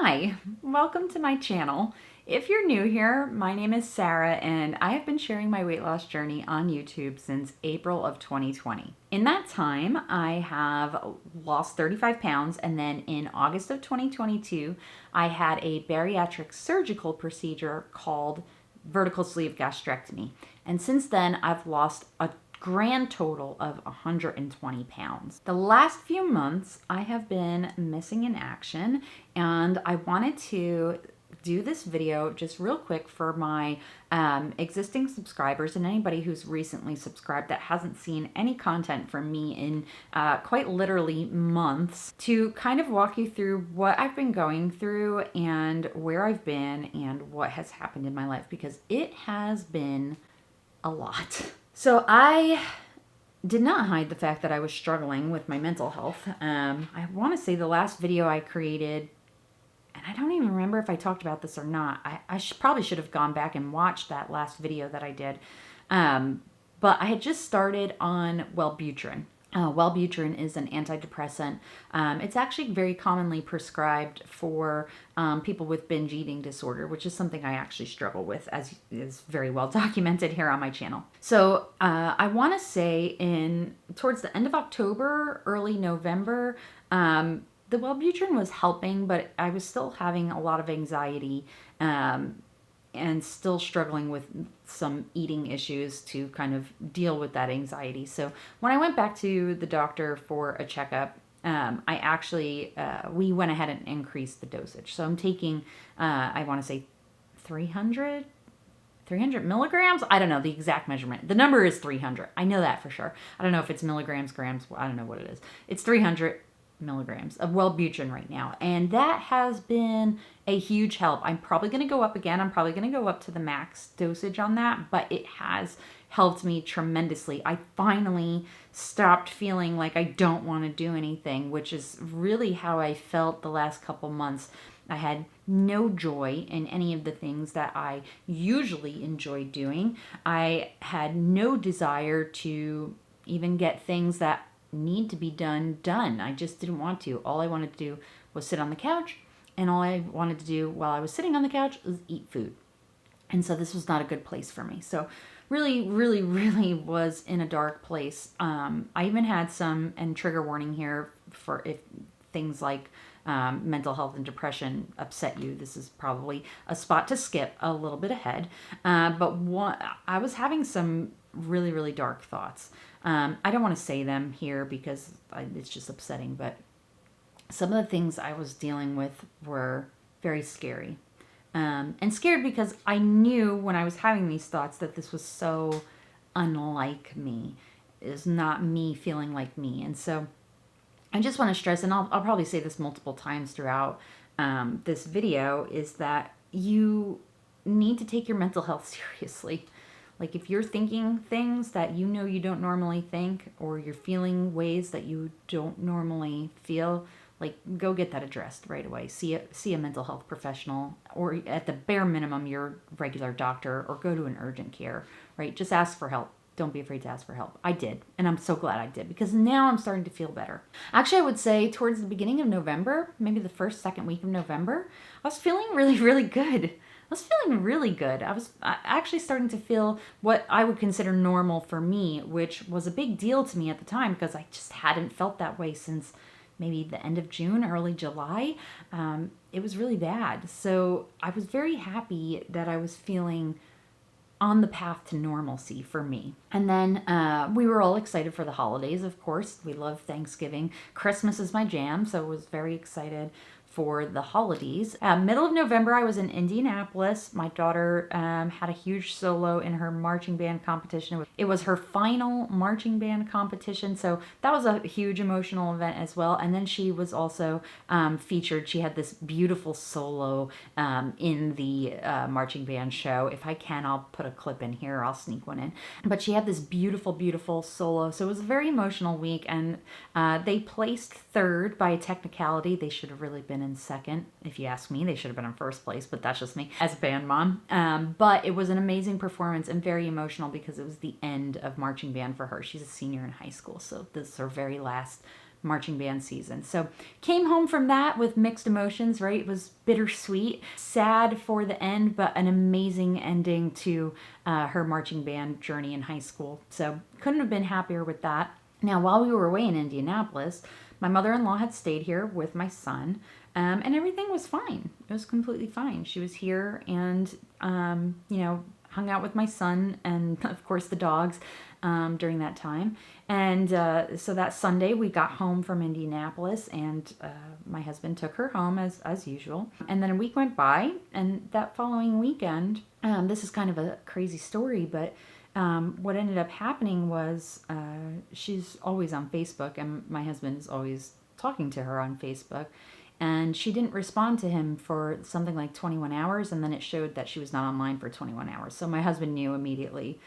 Hi, welcome to my channel. If you're new here, my name is Sarah and I have been sharing my weight loss journey on YouTube since April of 2020. In that time, I have lost 35 pounds, and then in August of 2022, I had a bariatric surgical procedure called vertical sleeve gastrectomy. And since then, I've lost a grand total of 120 pounds. The last few months, I have been missing in action, and I wanted to do this video just real quick for my existing subscribers and anybody who's recently subscribed that hasn't seen any content from me in quite literally months, to kind of walk you through what I've been going through and where I've been and what has happened in my life, because it has been a lot. So I did not hide the fact that I was struggling with my mental health. I want to say the last video I created, and I don't even remember if I talked about this or not. I probably should have gone back and watched that last video that I did. But I had just started on Wellbutrin. Wellbutrin is an antidepressant. It's actually very commonly prescribed for people with binge eating disorder, which is something I actually struggle with, as is very well documented here on my channel. So I want to say towards the end of October, early November, the Wellbutrin was helping, but I was still having a lot of anxiety and still struggling with some eating issues to kind of deal with that anxiety. So when I went back to the doctor for a checkup, we went ahead and increased the dosage. So I'm taking, I want to say 300 milligrams. I don't know the exact measurement. The number is 300. I know that for sure. I don't know if it's milligrams, grams. I don't know what it is. It's 300 milligrams of Wellbutrin right now, and that has been a huge help. I'm probably going to go up again. I'm probably going to go up to the max dosage on that, but it has helped me tremendously. I finally stopped feeling like I don't want to do anything, which is really how I felt the last couple months. I had no joy in any of the things that I usually enjoy doing. I had no desire to even get things that need to be done. I just didn't want to. All I wanted to do was sit on the couch, and all I wanted to do while I was sitting on the couch was eat food. And so this was not a good place for me. So really, really, really was in a dark place. I even had some, and trigger warning here for if things like mental health and depression upset you, this is probably a spot to skip a little bit ahead. I was having some really, really dark thoughts. I don't want to say them here because it's just upsetting, but some of the things I was dealing with were very scary. And scared because I knew when I was having these thoughts that this was so unlike me. It is not me feeling like me. And so I just want to stress, and I'll probably say this multiple times throughout this video, is that you need to take your mental health seriously. Like, if you're thinking things that you know you don't normally think, or you're feeling ways that you don't normally feel, like, go get that addressed right away. See a mental health professional, or at the bare minimum, your regular doctor, or go to an urgent care, right? Just ask for help. Don't be afraid to ask for help. I did, and I'm so glad I did, because now I'm starting to feel better. Actually, I would say towards the beginning of November, maybe the first, second week of November, I was feeling really, really good. I was feeling really good. I was actually starting to feel what I would consider normal for me, which was a big deal to me at the time because I just hadn't felt that way since maybe the end of June, early July. It was really bad. So I was very happy that I was feeling on the path to normalcy for me. And then we were all excited for the holidays, of course. We love Thanksgiving. Christmas is my jam, so I was very excited for the holidays. Middle of November, I was in Indianapolis. My daughter had a huge solo in her marching band competition. It was her final marching band competition, so that was a huge emotional event as well. And then she was also featured. She had this beautiful solo in the marching band show. If I can, I'll put a clip in here. I'll sneak one in. But she had this beautiful, beautiful solo. So it was a very emotional week, and they placed third by a technicality. They should have really been in second. If you ask me, they should have been in first place, but that's just me as a band mom. But it was an amazing performance and very emotional because it was the end of marching band for her. She's a senior in high school, so this is her very last marching band season. So came home from that with mixed emotions, right? It was bittersweet, sad for the end, but an amazing ending to her marching band journey in high school. So couldn't have been happier with that. Now, while we were away in Indianapolis, my mother-in-law had stayed here with my son, and everything was fine. It was completely fine. She was here and, hung out with my son and, of course, the dogs during that time. And so that Sunday, we got home from Indianapolis, and my husband took her home as usual. And then a week went by, and that following weekend, this is kind of a crazy story, but what ended up happening was she's always on Facebook, and my husband is always talking to her on Facebook. And she didn't respond to him for something like 21 hours, and then it showed that she was not online for 21 hours. So my husband knew immediately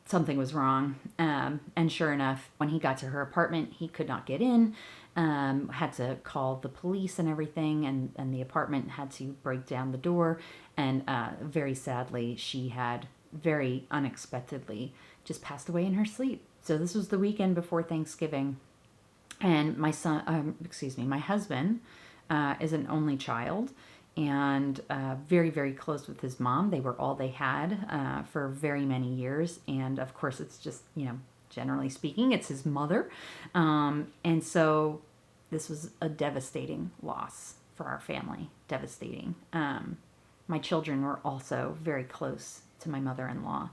something was wrong. And sure enough, when he got to her apartment, he could not get in, had to call the police and everything, and the apartment had to break down the door. And very sadly, she had very unexpectedly just passed away in her sleep. So this was the weekend before Thanksgiving. And my husband is an only child, and very, very close with his mom. They were all they had for very many years. And of course, it's just, generally speaking, it's his mother. And so this was a devastating loss for our family. Devastating. My children were also very close to my mother-in-law.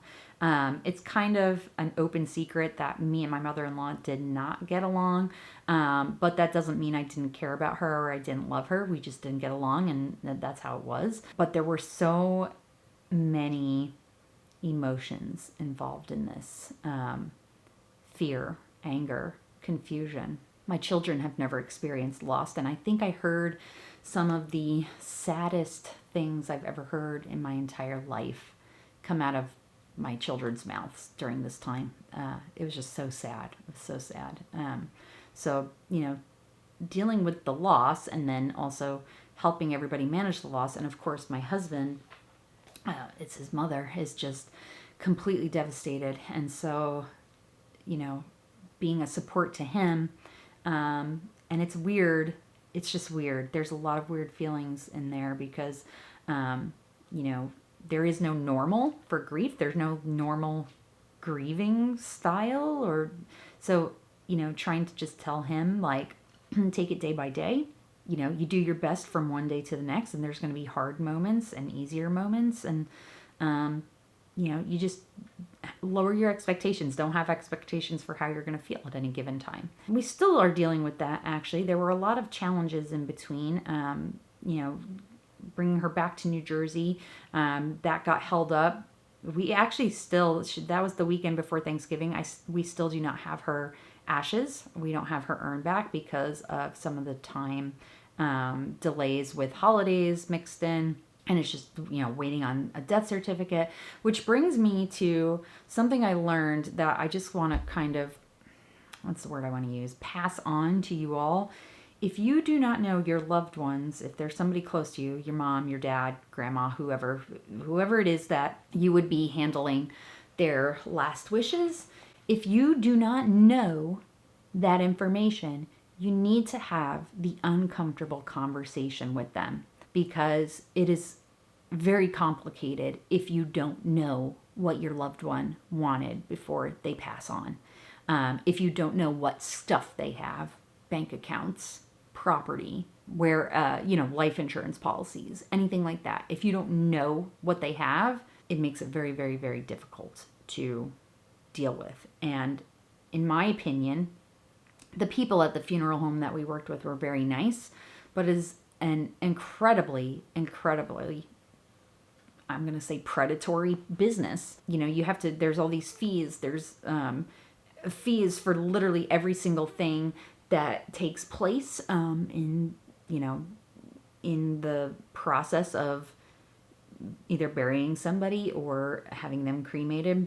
It's kind of an open secret that me and my mother-in-law did not get along, but that doesn't mean I didn't care about her or I didn't love her. We just didn't get along, and that's how it was. But there were so many emotions involved in this. Fear, anger, confusion. My children have never experienced loss, and I think I heard some of the saddest things I've ever heard in my entire life come out of my children's mouths during this time. It was just so sad. It was so sad. So, dealing with the loss and then also helping everybody manage the loss. And of course, my husband, it's his mother, is just completely devastated. And so, being a support to him, and it's weird. It's just weird. There's a lot of weird feelings in there because, there is no normal for grief. There's no normal grieving style, or so, trying to just tell him, like, take it day by day. You do your best from one day to the next, and there's going to be hard moments and easier moments, and you just lower your expectations. Don't have expectations for how you're going to feel at any given time. We still are dealing with that, actually. There were a lot of challenges in between. Bringing her back to New Jersey, that got held up. We actually still, that was the weekend before Thanksgiving. We still do not have her ashes. We don't have her urn back because of some of the time delays with holidays mixed in. And it's just, waiting on a death certificate, which brings me to something I learned that I just want to kind of, what's the word I want to use, pass on to you all. If you do not know your loved ones, if there's somebody close to you, your mom, your dad, grandma, whoever it is that you would be handling their last wishes, if you do not know that information, you need to have the uncomfortable conversation with them, because it is very complicated if you don't know what your loved one wanted before they pass on. If you don't know what stuff they have, bank accounts, property, where, life insurance policies, anything like that. If you don't know what they have, it makes it very, very, very difficult to deal with. And in my opinion, the people at the funeral home that we worked with were very nice, but is an incredibly, I'm going to say predatory business. You have to, there's all these fees. There's fees for literally every single thing that takes place in the process of either burying somebody or having them cremated,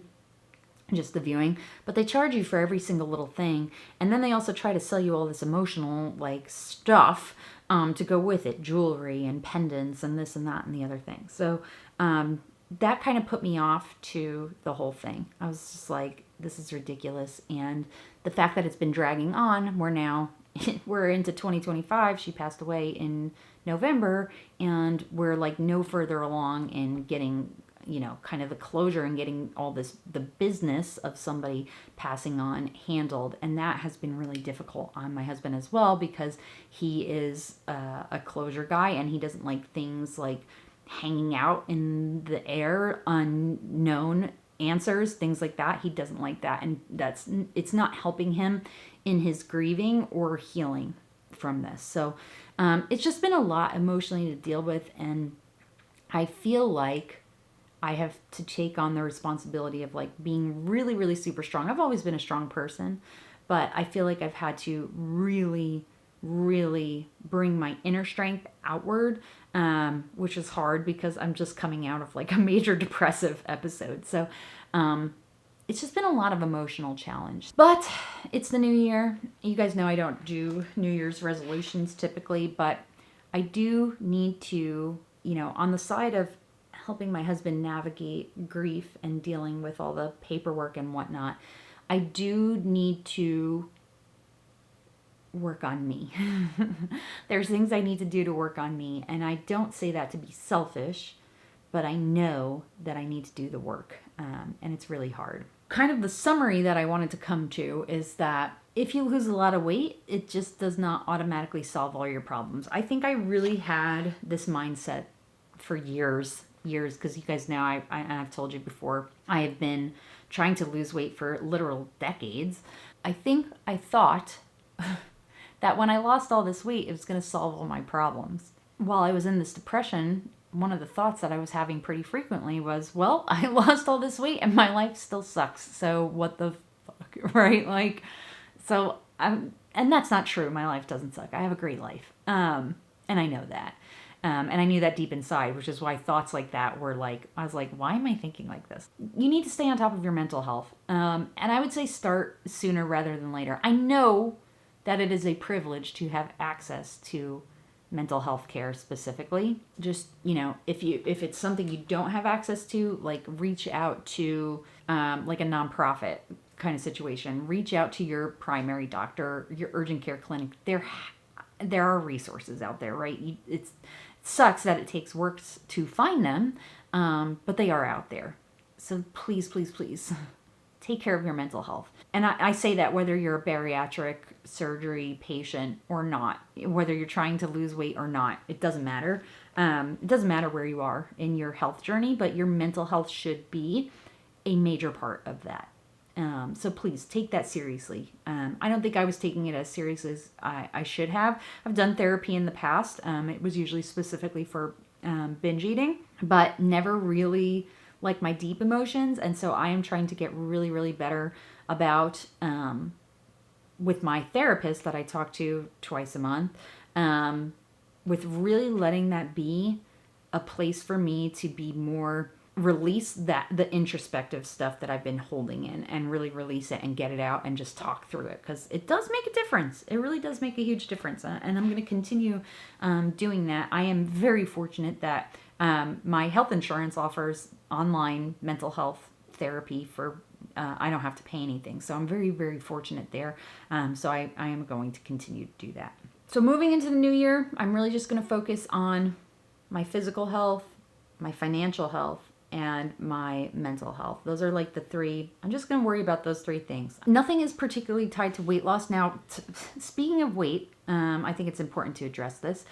just the viewing. But they charge you for every single little thing, and then they also try to sell you all this emotional stuff to go with it, jewelry and pendants and this and that and the other thing. So that kind of put me off to the whole thing. I was just like, this is ridiculous. And the fact that it's been dragging on, we're now we're into 2025. She passed away in November, and we're like no further along in getting, kind of the closure and getting all this, the business of somebody passing on handled. And that has been really difficult on my husband as well, because he is a closure guy, and he doesn't like things like hanging out in the air, unknown answers, things like that. He doesn't like that, and it's not helping him in his grieving or healing from this. So it's just been a lot emotionally to deal with, and I feel like I have to take on the responsibility of like being really, really super strong. I've always been a strong person, but I feel like I've had to really, really bring my inner strength outward, which is hard because I'm just coming out of like a major depressive episode. So it's just been a lot of emotional challenge. But it's the new year. You guys know I don't do New Year's resolutions typically, but I do need to, on the side of helping my husband navigate grief and dealing with all the paperwork and whatnot, I do need to work on me. There's things I need to do to work on me, and I don't say that to be selfish, but I know that I need to do the work, and it's really hard. Kind of the summary that I wanted to come to is that if you lose a lot of weight, it just does not automatically solve all your problems. I think I really had this mindset for years, because you guys know I've told you before, I have been trying to lose weight for literal decades. I thought that when I lost all this weight, it was going to solve all my problems. While I was in this depression, one of the thoughts that I was having pretty frequently was, well, I lost all this weight and my life still sucks. So what the fuck, right? And that's not true. My life doesn't suck. I have a great life. And I know that. And I knew that deep inside, which is why thoughts like that were like, I was like, why am I thinking like this? You need to stay on top of your mental health. And I would say start sooner rather than later. I know that it is a privilege to have access to mental health care specifically. Just, if it's something you don't have access to, like reach out to like a nonprofit kind of situation. Reach out to your primary doctor, your urgent care clinic. There are resources out there, right? It sucks that it takes work to find them, but they are out there. So please, please, please take care of your mental health. And I say that whether you're a bariatric surgery patient or not, whether you're trying to lose weight or not, it doesn't matter. It doesn't matter where you are in your health journey, but your mental health should be a major part of that. So please take that seriously. I don't think I was taking it as serious as I should have. I've done therapy in the past. It was usually specifically for binge eating, but never really like my deep emotions. And so I am trying to get really, really better about, with my therapist that I talk to twice a month, with really letting that be a place for me to be more release the introspective stuff that I've been holding in, and really release it and get it out and just talk through it, because it does make a difference. It really does make a huge difference, and I'm going to continue doing that. I am very fortunate that my health insurance offers online mental health therapy for I don't have to pay anything, so I'm very, very fortunate there. So I am going to continue to do that. So moving into the new year, I'm really just going to focus on my physical health, my financial health, and my mental health. Those are like the three. I'm just going to worry about those three things. Nothing is particularly tied to weight loss. Now, speaking of weight, I think it's important to address this.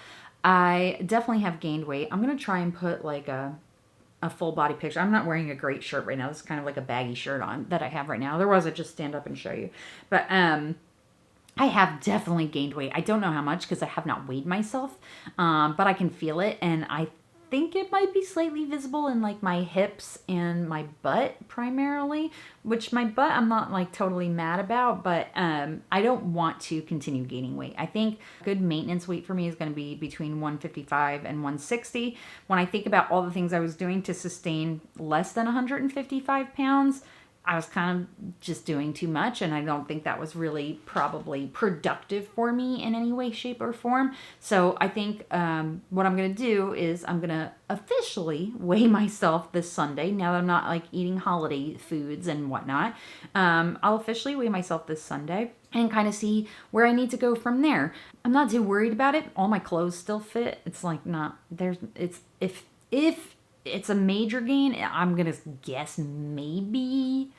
I definitely have gained weight. I'm going to try and put like a full body picture. I'm not wearing a great shirt right now. This is kind of like a baggy shirt on that I have right now. Otherwise, I'd just stand up and show you. But I have definitely gained weight. I don't know how much because I have not weighed myself, but I can feel it, and I think it might be slightly visible in like my hips and my butt primarily, which my butt I'm not like totally mad about, but I don't want to continue gaining weight. I think good maintenance weight for me is going to be between 155 and 160. When I think about all the things I was doing to sustain less than 155 pounds, I was kind of just doing too much, and I don't think that was really probably productive for me in any way, shape, or form. So I think what I'm going to do is I'm going to officially weigh myself this Sunday. Now that I'm not like eating holiday foods and whatnot, I'll officially weigh myself this Sunday and kind of see where I need to go from there. I'm not too worried about it. All my clothes still fit. It's like not there's it's if it's a major gain, I'm gonna guess maybe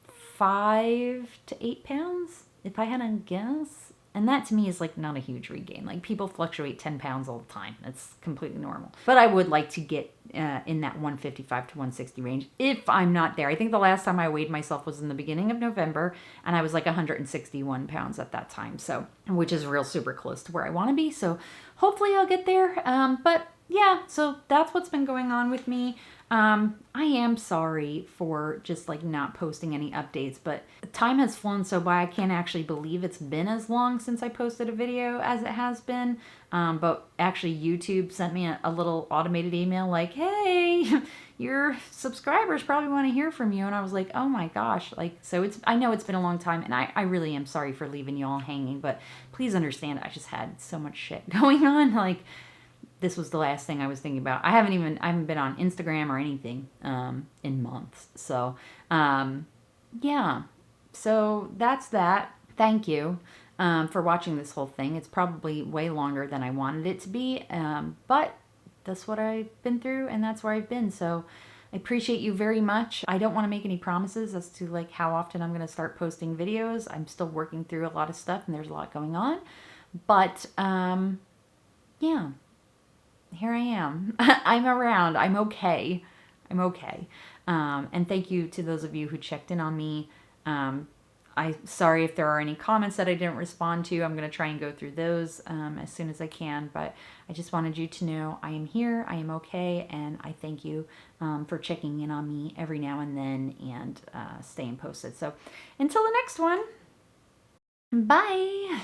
5 to 8 pounds if I had to guess. And that to me is like not a huge regain. Like people fluctuate 10 pounds all the time. That's completely normal. But I would like to get in that 155 to 160 range if I'm not there. I think the last time I weighed myself was in the beginning of November, and I was like 161 pounds at that time. So, which is real super close to where I want to be. So hopefully I'll get there. But yeah, so that's what's been going on with me. I am sorry for just like not posting any updates, but time has flown so by I can't actually believe it's been as long since I posted a video as it has been. But actually YouTube sent me a little automated email like, hey, your subscribers probably want to hear from you. And I was like, oh my gosh. Like, so I know it's been a long time, and I really am sorry for leaving you all hanging, but please understand I just had so much shit going on. Like, this was the last thing I was thinking about. I haven't been on Instagram or anything in months. So yeah, so that's that. Thank you for watching this whole thing. It's probably way longer than I wanted it to be, but that's what I've been through, and that's where I've been. So I appreciate you very much. I don't want to make any promises as to like how often I'm going to start posting videos. I'm still working through a lot of stuff, and there's a lot going on. But yeah, here I am. I'm around. I'm okay. I'm okay. And thank you to those of you who checked in on me. I'm sorry if there are any comments that I didn't respond to. I'm going to try and go through those as soon as I can. But I just wanted you to know I am here. I am okay. And I thank you for checking in on me every now and then and staying posted. So until the next one, bye.